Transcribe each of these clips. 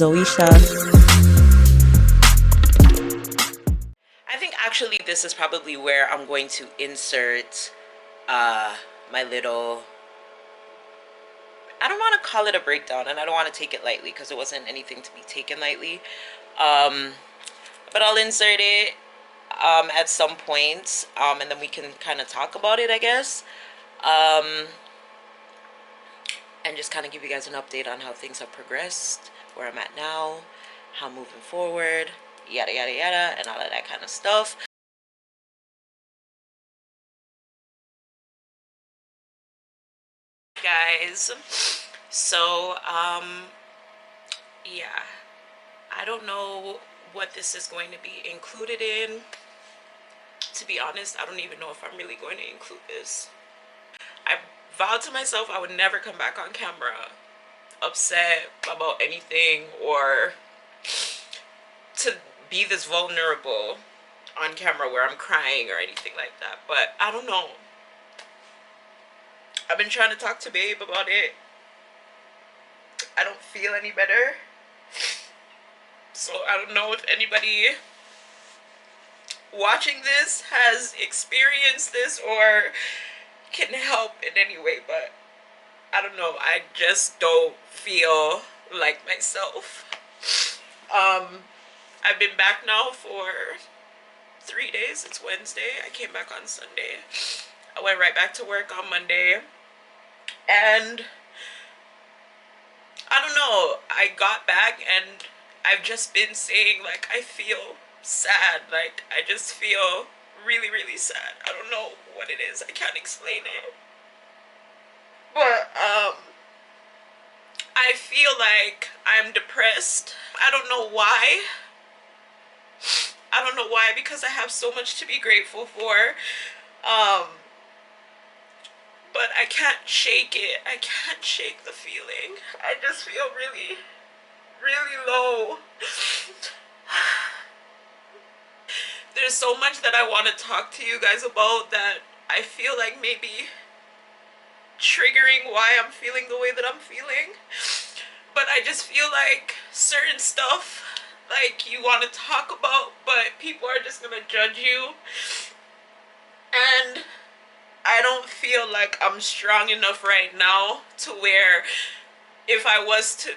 Zoisha. I think actually this is probably where I'm going to insert my little, I don't want to call it a breakdown, and I don't want to take it lightly because it wasn't anything to be taken lightly. Um, but I'll insert it at some point, and then we can kind of talk about it, I guess. Um, and just kind of give you guys an update on how things have progressed, where I'm at now, how I'm moving forward, yada yada yada, and all of that kind of stuff. Guys, so yeah, I don't know what this is going to be included in. To be honest, I don't even know if I'm really going to include this. I vowed to myself I would never come back on camera upset about anything or to be this vulnerable on camera where I'm crying or anything like that. But I don't know. I've been trying to talk to Babe about it. I don't feel any better. So I don't know if anybody watching this has experienced this or can help in any way, but I don't know. I just don't feel like myself. I've been back now for 3 days. It's Wednesday. I came back on Sunday. I went right back to work on Monday. And I don't know. I got back and I've just been saying, like, I feel sad. Like, I just feel really, really sad. I don't know what it is. I can't explain it. But, I feel like I'm depressed. I don't know why. I don't know why, because I have so much to be grateful for. But I can't shake it. I can't shake the feeling. I just feel really, really low. There's so much that I want to talk to you guys about that I feel like maybe triggering why I'm feeling the way that I'm feeling. But I just feel like certain stuff, like, you want to talk about, but people are just gonna judge you. And I don't feel like I'm strong enough right now to where if I was to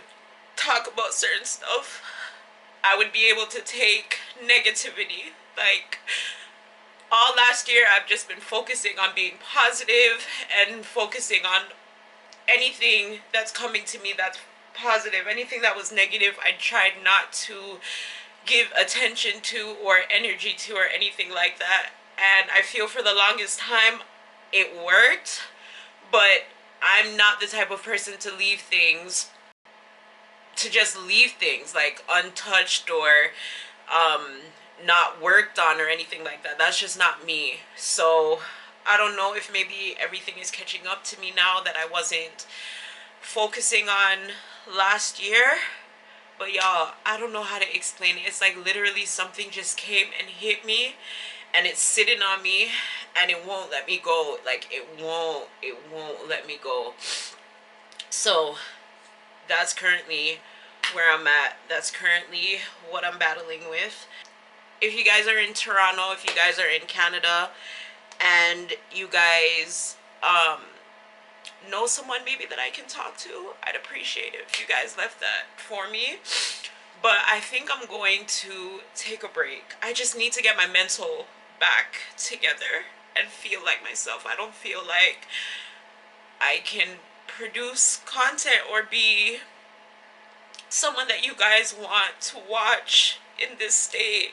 talk about certain stuff, I would be able to take negativity. Like, all last year I've just been focusing on being positive and focusing on anything that's coming to me that's positive. Anything that was negative, I tried not to give attention to or energy to or anything like that. And I feel for the longest time it worked, but I'm not the type of person to leave things, to just leave things like untouched or not worked on or anything like that. That's just not me. So I don't know if maybe everything is catching up to me now that I wasn't focusing on last year. But y'all, I don't know how to explain it. It's like literally something just came and hit me, and it's sitting on me and it won't let me go. Like, it won't let me go. So that's currently where I'm at. That's currently what I'm battling with. If you guys are in Toronto, if you guys are in Canada, and you guys know someone maybe that I can talk to, I'd appreciate it if you guys left that for me. But I think I'm going to take a break. I just need to get my mental back together and feel like myself. I don't feel like I can produce content or be someone that you guys want to watch in this state.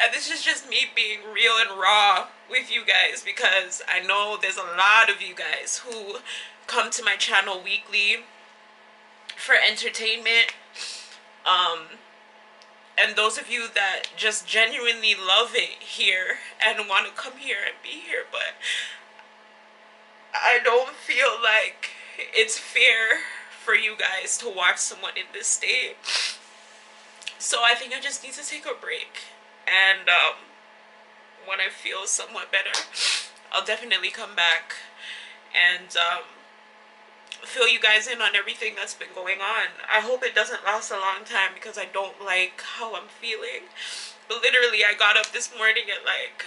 And this is just me being real and raw with you guys, because I know there's a lot of you guys who come to my channel weekly for entertainment. And those of you that just genuinely love it here and want to come here and be here, but I don't feel like it's fair for you guys to watch someone in this state. So I think I just need to take a break. And when I feel somewhat better, I'll definitely come back and fill you guys in on everything that's been going on. I hope it doesn't last a long time because I don't like how I'm feeling. But literally, I got up this morning at like,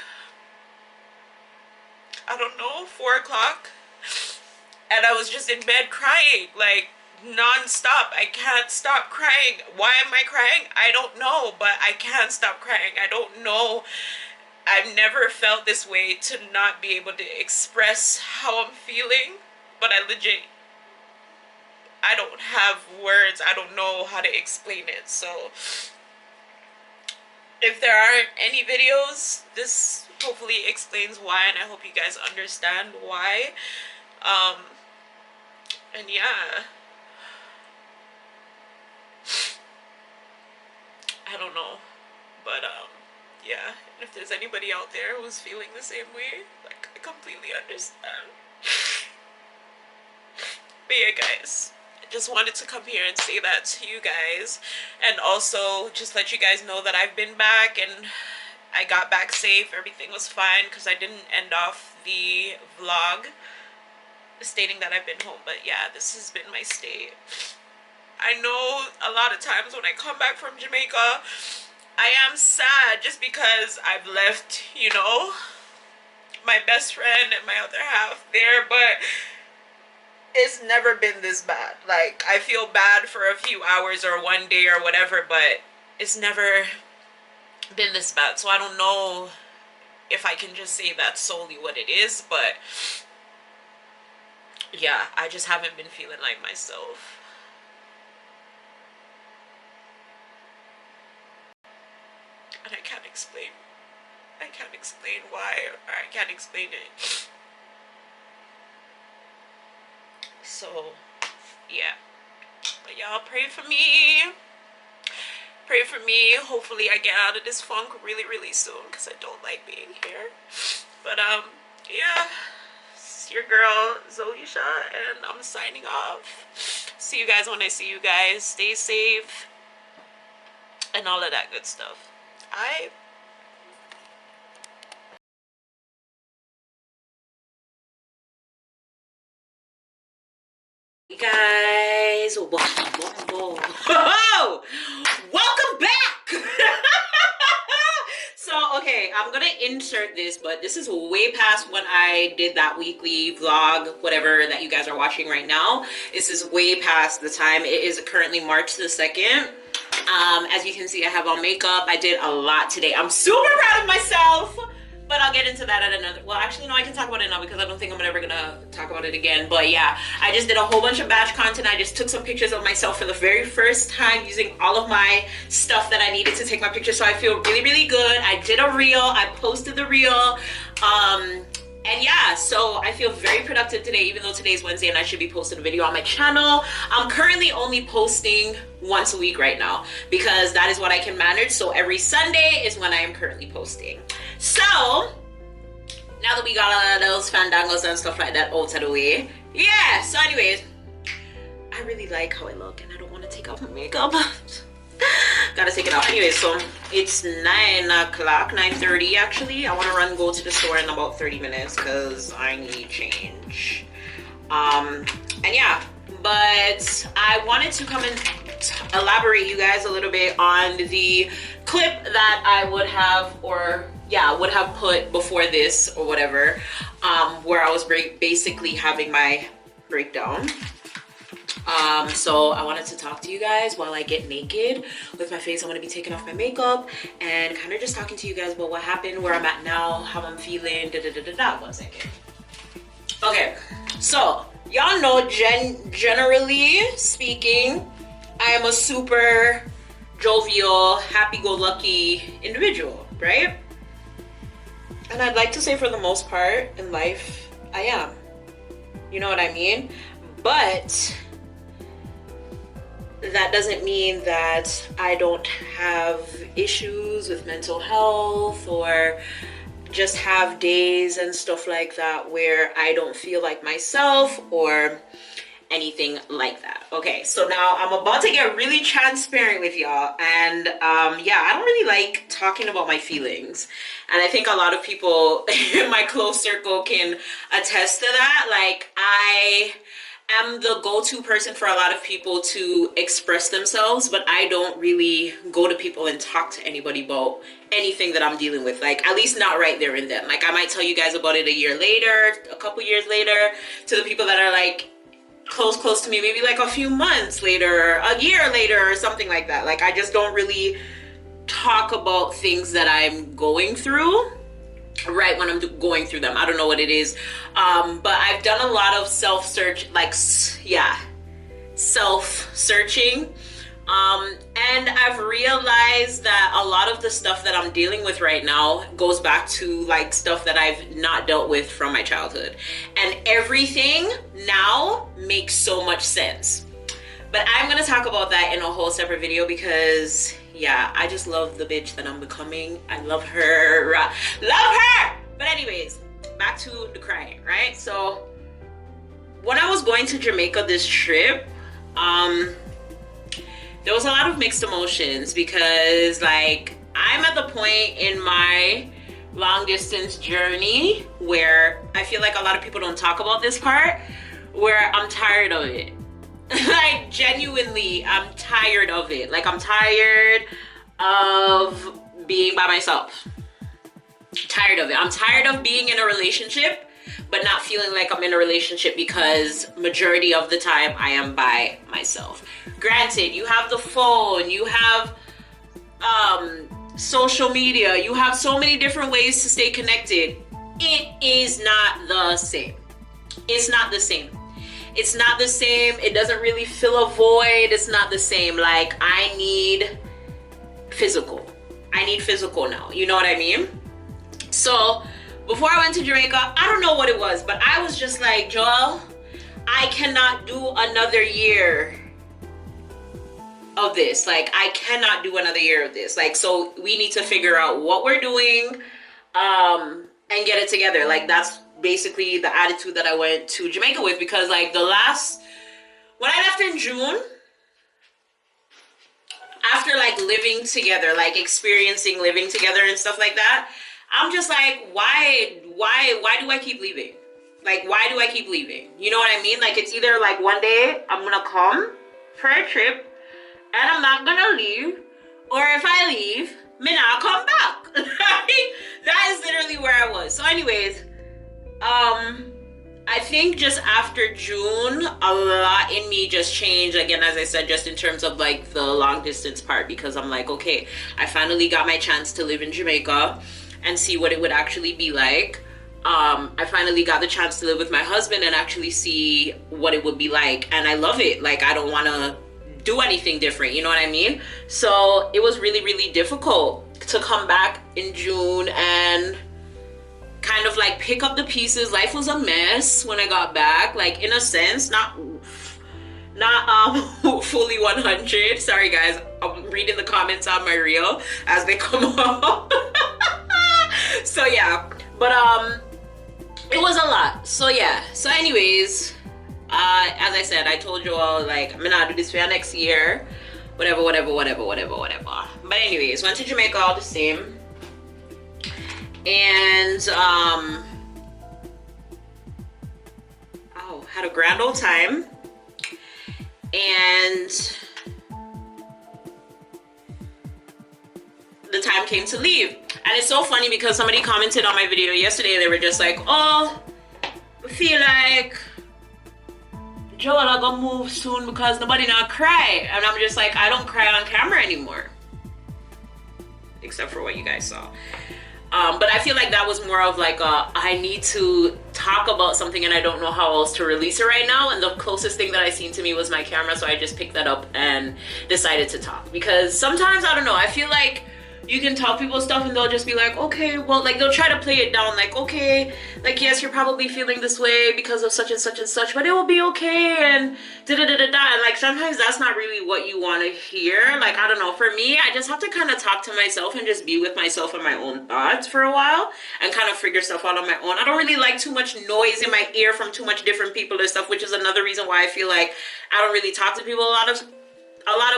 I don't know, 4 o'clock. And I was just in bed crying, like non-stop. I can't stop crying. Why am I crying? I don't know, but I can't stop crying. I don't know. I've never felt this way, to not be able to express how I'm feeling. But I don't have words. I don't know how to explain it. So if there aren't any videos, this hopefully explains why, and I hope you guys understand why. And yeah, I don't know, but yeah, and if there's anybody out there who's feeling the same way, like, I completely understand. But yeah, guys, I just wanted to come here and say that to you guys, and also just let you guys know that I've been back and I got back safe. Everything was fine because I didn't end off the vlog stating that I've been home. But yeah, this has been my state. I know a lot of times when I come back from Jamaica, I am sad just because I've left, you know, my best friend and my other half there, but it's never been this bad. Like, I feel bad for a few hours or one day or whatever, but it's never been this bad. So I don't know if I can just say that's solely what it is, but yeah, I just haven't been feeling like myself. And I can't explain why, or I can't explain it. So yeah, but y'all pray for me. Pray for me. Hopefully I get out of this funk really, really soon, because I don't like being here. But yeah, it's your girl Zoisha, and I'm signing off. See you guys when I see you guys. Stay safe and all of that good stuff. I guys, welcome back. So okay, I'm gonna insert this, but this is way past when I did that weekly vlog, whatever that you guys are watching right now. This is way past the time. It is currently March the 2nd. As you can see, I have on makeup. I did a lot today. I'm super proud of myself, but I'll get into that at another, well, actually no, I can talk about it now because I don't think I'm ever gonna talk about it again. But yeah, I just did a whole bunch of batch content. I just took some pictures of myself for the very first time using all of my stuff that I needed to take my pictures. So I feel really, really good. I did a reel. I posted the reel. And yeah, so I feel very productive today, even though today's Wednesday and I should be posting a video on my channel. I'm currently only posting once a week right now because that is what I can manage. So every Sunday is when I am currently posting. So now that we got all of those fandangles and stuff like that out of the way, yeah, so anyways, I really like how I look and I don't want to take off my makeup. Gotta take it off. Anyway, so it's 9 o'clock, 9:30 actually. I want to go to the store in about 30 minutes because I need change. And yeah, but I wanted to come and elaborate you guys a little bit on the clip that I would have, or yeah, would have put before this or whatever, where I was basically having my breakdown. So I wanted to talk to you guys while I get naked with my face. I'm gonna be taking off my makeup and kind of just talking to you guys about what happened, where I'm at now, how I'm feeling, One second. Okay, so y'all know, generally speaking, I am a super jovial, happy-go-lucky individual, right? And I'd like to say for the most part in life, I am. You know what I mean? But that doesn't mean that I don't have issues with mental health or just have days and stuff like that where I don't feel like myself or anything like that. Okay, so now I'm about to get really transparent with y'all, and yeah, I don't really like talking about my feelings, and I think a lot of people in my close circle can attest to that. Like, I am the go-to person for a lot of people to express themselves, but I don't really go to people and talk to anybody about anything that I'm dealing with. Like, at least not right there and then. Like, I might tell you guys about it a year later, a couple years later, to the people that are like close to me, maybe like a few months later, a year later, or something like that. Like, I just don't really talk about things that I'm going through right when I'm going through them. I don't know what it is, but I've done a lot of self-search, like, yeah, self-searching, and I've realized that a lot of the stuff that I'm dealing with right now goes back to like stuff that I've not dealt with from my childhood, and everything now makes so much sense. But I'm gonna talk about that in a whole separate video because, yeah, I just love the bitch that I'm becoming. I love her. Love her! But anyways, back to the crying, right? So when I was going to Jamaica this trip, there was a lot of mixed emotions because, like, I'm at the point in my long distance journey where I feel like a lot of people don't talk about this part, where I'm tired of it. Like, genuinely, I'm tired of it. Like, I'm tired of being by myself. Tired of it. I'm tired of being in a relationship but not feeling like I'm in a relationship because majority of the time I am by myself. Granted, you have the phone, you have social media, you have so many different ways to stay connected. It is not the same. It's not the same. It's not the same. It doesn't really fill a void. It's not the same. Like, I need physical. I need physical now. You know what I mean? So before I went to Jamaica, I don't know what it was, but I was just like, Joel, I cannot do another year of this. Like, I cannot do another year of this. Like, so we need to figure out what we're doing, and get it together. Like, that's basically the attitude that I went to Jamaica with, because like when I left in June, after like living together, like experiencing living together and stuff like that, I'm just like, why do I keep leaving? Like, why do I keep leaving? You know what I mean? Like, it's either like one day I'm gonna come for a trip and I'm not gonna leave, or if I leave, me not come back. That is literally where I was. So anyways, I think just after June, a lot in me just changed. Again, as I said, just in terms of like the long distance part, because I'm like, okay, I finally got my chance to live in Jamaica and see what it would actually be like. I finally got the chance to live with my husband and actually see what it would be like. And I love it. Like, I don't want to do anything different. You know what I mean? So it was really, really difficult to come back in June and kind of like pick up the pieces. Life was a mess when I got back, like, in a sense, not fully 100. Sorry guys, I'm reading the comments on my reel as they come up. So yeah, but it was a lot. So yeah, so anyways, as I said, I told you all, like, I'm gonna do this for next year, whatever. But anyways, went to Jamaica all the same. And had a grand old time. And the time came to leave. And it's so funny because somebody commented on my video yesterday. They were just like, oh, I feel like Joel are gonna move soon because nobody not cry. And I'm just like, I don't cry on camera anymore, except for what you guys saw. But I feel like that was more of like I need to talk about something and I don't know how else to release it right now. And the closest thing that I seen to me was my camera, so I just picked that up and decided to talk. Because sometimes, I don't know, I feel like you can tell people stuff and they'll just be like, okay, well, like, they'll try to play it down, like, okay, like, yes, you're probably feeling this way because of such and such and such, but it will be okay, and da-da-da-da-da. And like, sometimes that's not really what you want to hear. Like, I don't know, for me, I just have to kind of talk to myself and just be with myself and my own thoughts for a while and kind of figure stuff out on my own. I don't really like too much noise in my ear from too much different people and stuff, which is another reason why I feel like I don't really talk to people a lot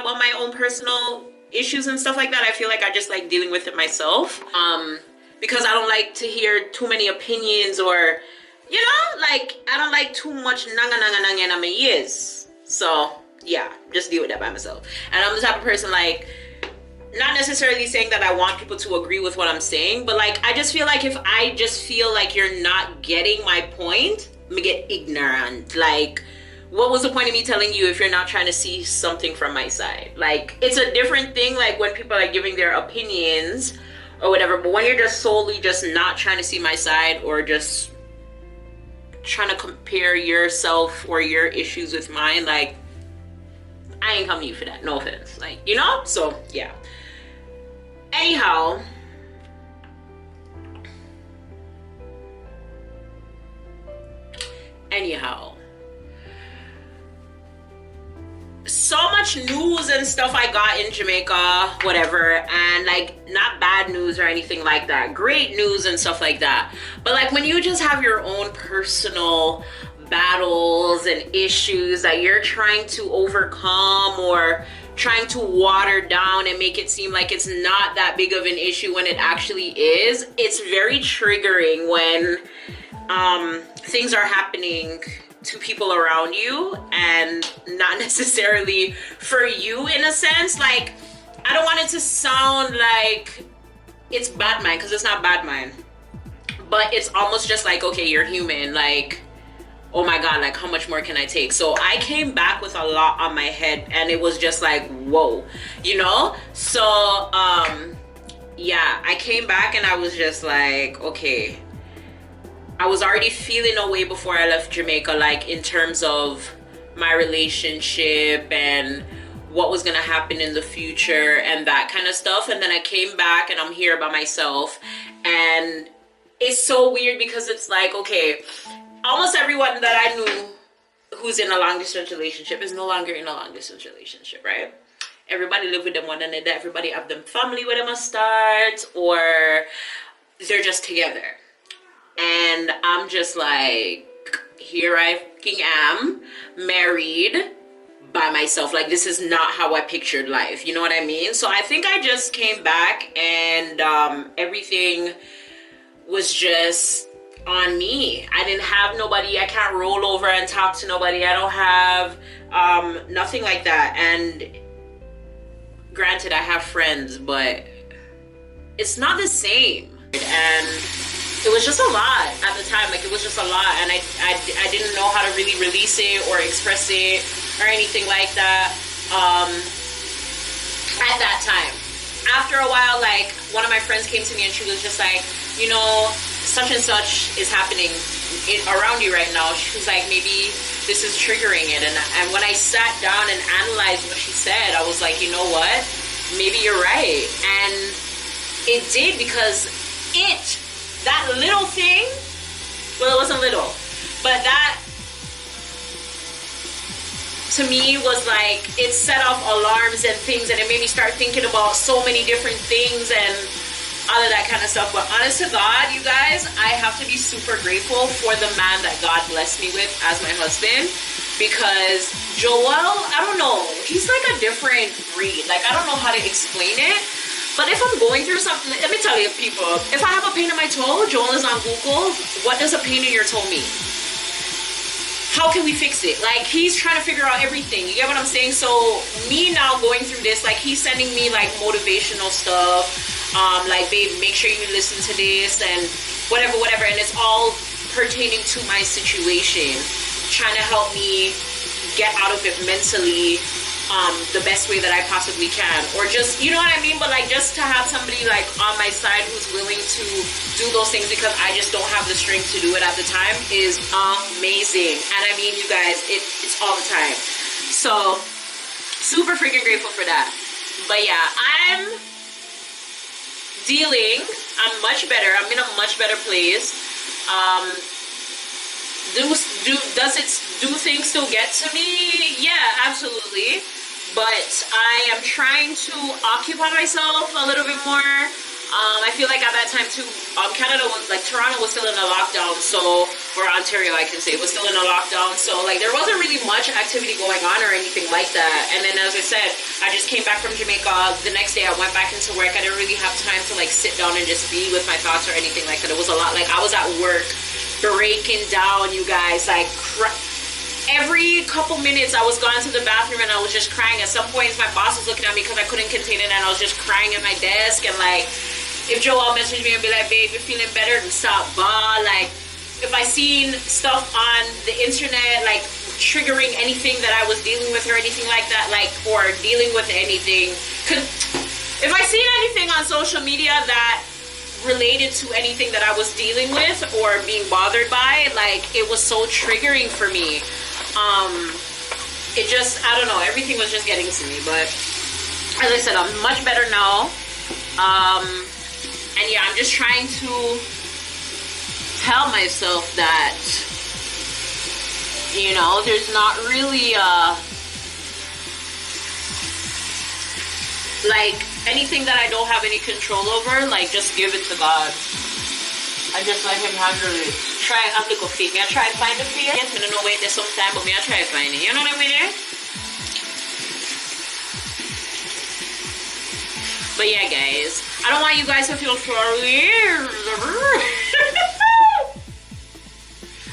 about my own personal issues and stuff like that. I feel like I just like dealing with it myself, because I don't like to hear too many opinions or you know, like, I don't like too much nanga nanga nanga in my ears. So, yeah, just deal with that by myself. And I'm the type of person, like, not necessarily saying that I want people to agree with what I'm saying, but, like, I just feel like if I just feel like you're not getting my point, me get ignorant. Like, what was the point of me telling you if you're not trying to see something from my side? Like, it's a different thing, like, when people are giving their opinions or whatever, but when you're just solely just not trying to see my side or just trying to compare yourself or your issues with mine, like, I ain't coming to you for that. No offense. Like, you know? So, yeah. Anyhow. So much news and stuff I got in Jamaica, whatever, and like not bad news or anything like that, great news and stuff like that, but like when you just have your own personal battles and issues that you're trying to overcome or trying to water down and make it seem like it's not that big of an issue when it actually is, it's very triggering when things are happening to people around you and not necessarily for you in a sense. Like, I don't want it to sound like it's bad mind, because it's not bad mind, but it's almost just like, okay, you're human, like, oh my god, like how much more can I take? So I came back with a lot on my head and it was just like, whoa, you know? So yeah, I came back and I was just like, okay, I was already feeling a way before I left Jamaica, like in terms of my relationship and what was gonna happen in the future and that kind of stuff. And then I came back and I'm here by myself, and it's so weird because it's like, okay, almost everyone that I knew who's in a long distance relationship is no longer in a long distance relationship, right? Everybody live with them one another, everybody have them family where they must start, or they're just together. And I'm just like, here I fucking am, married by myself. Like, this is not how I pictured life. You know what I mean? So I think I just came back and everything was just on me. I didn't have nobody. I can't roll over and talk to nobody. I don't have nothing like that. And granted, I have friends, but it's not the same. And it was just a lot at the time. Like, it was just a lot, and I didn't know how to really release it or express it or anything like that at that time. After a while, like, one of my friends came to me and she was just like, you know, such and such is happening around you right now. She was like, maybe this is triggering it. And when I sat down and analyzed what she said, I was like, you know what, maybe you're right. And it did, because that little thing, well, it wasn't little, but that to me was like, it set off alarms and things, and it made me start thinking about so many different things and all of that kind of stuff. But honest to God, you guys, I have to be super grateful for the man that God blessed me with as my husband, because Joel, I don't know, he's like a different breed. Like, I don't know how to explain it. But if I'm going through something, let me tell you, people, if I have a pain in my toe, Joel is on Google, what does a pain in your toe mean? How can we fix it? Like, he's trying to figure out everything. You get what I'm saying? So me now going through this, like, he's sending me like motivational stuff, like, babe, make sure you listen to this and whatever, and it's all pertaining to my situation, trying to help me get out of it mentally the best way that I possibly can, or just, you know what I mean? But like, just to have somebody like on my side who's willing to do those things because I just don't have the strength to do it at the time is amazing. And I mean, you guys, it's all the time. So super freaking grateful for that. But yeah, I'm much better. I'm in a much better place. Do things still get to me? Yeah, absolutely. But I am trying to occupy myself a little bit more. I feel like at that time too, Canada was like, Toronto was still in a lockdown, so, or Ontario I can say, was still in a lockdown, so like there wasn't really much activity going on or anything like that. And then as I said, I just came back from Jamaica. The next day I went back into work. I didn't really have time to like sit down and just be with my thoughts or anything like that. It was a lot, like I was at work breaking down, you guys. Like, every couple minutes I was going to the bathroom and I was just crying. At some points my boss was looking at me because I couldn't contain it, and I was just crying at my desk. And like, if Joel messaged me and be like, babe, you're feeling better, then stop, like, if I seen stuff on the internet like triggering anything that I was dealing with or anything like that, like, or dealing with anything, if I seen anything on social media that related to anything that I was dealing with or being bothered by, like, it was so triggering for me. It just, I don't know, everything was just getting to me. But as I said, I'm much better now. And yeah, I'm just trying to tell myself that, you know, there's not really like anything that I don't have any control over. Like, just give it to God and just let him handle it. Try and look of faith. Me I try to find the faith. Yes, me don't know where there's sometime, but me I try to find it. You know what I mean? But yeah, guys, I don't want you guys to feel sorry.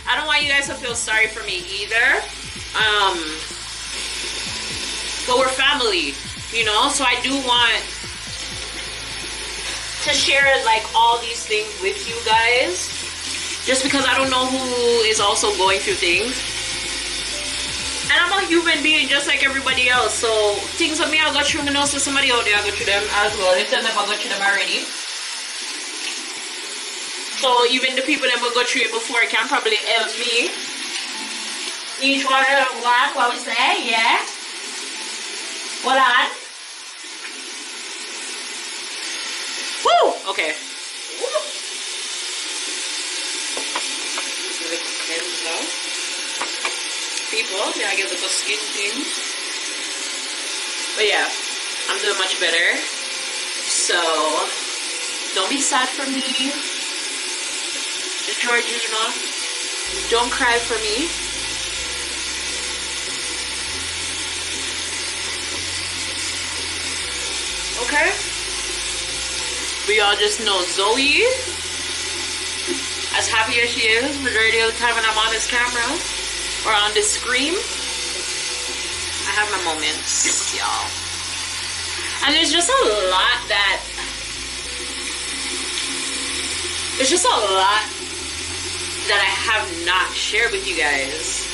I don't want you guys to feel sorry for me either. But we're family, you know? So I do want to share, like, all these things with you guys. Just because I don't know who is also going through things. And I'm a human being just like everybody else. So things that me I got through, me know so somebody out there I go through them as well. If they never got through them already. So even the people that will go through it before can probably help me. Each one what we say, yeah. Hold on. Woo! Okay. Woo. People, yeah, I get little skin things. But yeah, I'm doing much better. So don't be sad for me. Georgia, you know, don't cry for me. Okay? We all just know Zoe, as happy as she is majority of the time when I'm on this camera or on this screen, I have my moments, y'all. And there's just a lot that I have not shared with you guys.